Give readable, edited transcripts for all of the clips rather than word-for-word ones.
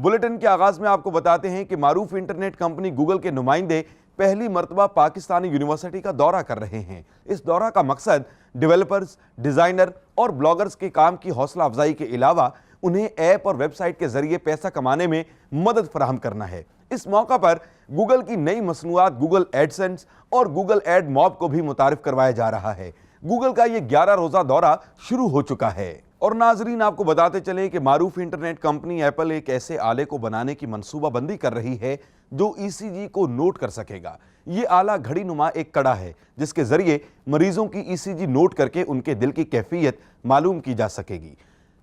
Bulletin के आगाज में आपको बताते हैं कि मारूफ इंटरनेट कंपनी गूगल के नुमाइंदे पहली मर्तबा पाकिस्तानी यूनिवर्सिटी का दौरा कर रहे हैं। इस दौरा का मकसद डेवलपर्स, डिजाइनर और ब्लॉगर्स के काम की हौसला अफजाई के अलावा उन्हें ऐप और वेबसाइट के जरिए पैसा कमाने में मदद फराहम करना है। इस मौका पर गूगल की नई मसनूआत गूगल एडसेंस और गूगल एड मॉब को भी मुतारिफ करवाया जा रहा है। गूगल का ये 11 रोजा दौरा शुरू हो चुका है। और नाजरीन, आपको बताते चलें कि मारूफ इंटरनेट कंपनी एप्पल एक ऐसे आले को बनाने की मंसूबा बंदी कर रही है जो ईसीजी को नोट कर सकेगा। ये आला घड़ी नुमा एक कड़ा है जिसके जरिए मरीजों की ईसीजी नोट करके उनके दिल की कैफियत मालूम की जा सकेगी।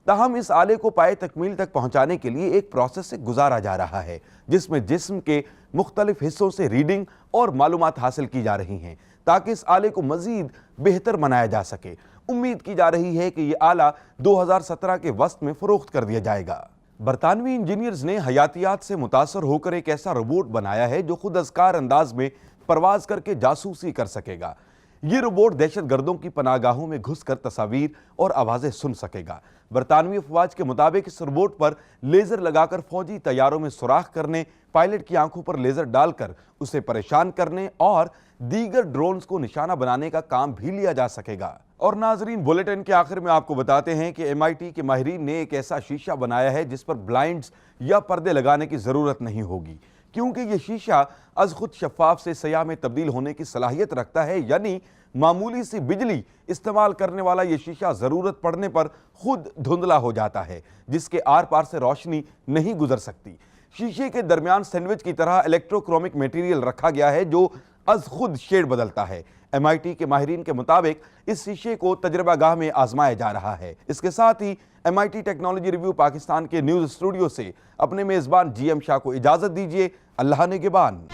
ताहम इस आले को पाए तकमील तक पहुंचाने के लिए एक प्रोसेस से गुजारा जा रहा है जिसमें जिस्म के मुख्तलिफ हिस्सों से रीडिंग और मालूमात हासिल की जा रही हैं ताकि इस आले को मजीद बेहतर बनाया जा सके। उम्मीद की जा रही है कि यह आला 2017 के वस्त में फरोख्त कर दिया जाएगा। बरतानवी इंजीनियर्स ने हयातियात से मुतासर होकर एक ऐसा रोबोट बनाया है जो खुद अज़कार अंदाज में परवाज करके जासूसी कर सकेगा। ये रोबोट दहशत गर्दों की पनागाहों में घुसकर तस्वीर और आवाजें सुन सकेगा। बरतानवी अफवाज के मुताबिक इस रोबोट पर लेजर लगाकर फौजी तैयारों में सुराख करने, पायलट की आंखों पर लेजर डालकर उसे परेशान करने और दीगर ड्रोन्स को निशाना बनाने का काम भी लिया जा सकेगा। और नाजरीन, बुलेटिन के आखिर में आपको बताते हैं कि MIT के माहिरीन ने एक ऐसा शीशा बनाया है जिस पर ब्लाइंड्स या पर्दे लगाने की जरूरत नहीं होगी, क्योंकि ये शीशा अज खुद शफाफ से सयाह में तब्दील होने की सलाहियत रखता है। यानी मामूली सी बिजली इस्तेमाल करने वाला ये शीशा जरूरत पड़ने पर खुद धुंधला हो जाता है, जिसके आर पार से रोशनी नहीं गुजर सकती। शीशे के दरमियान सैंडविच की तरह इलेक्ट्रोक्रोमिक मटेरियल रखा गया है जो अज खुद शेड बदलता है। MIT के माहिरीन के मुताबिक इस शीशे को तजर्बागाह में आजमाया जा रहा है। इसके साथ ही MIT टेक्नोलॉजी रिव्यू पाकिस्तान के न्यूज स्टूडियो से अपने मेजबान GM शाह को इजाजत दीजिए। अल्लाह निगहबान।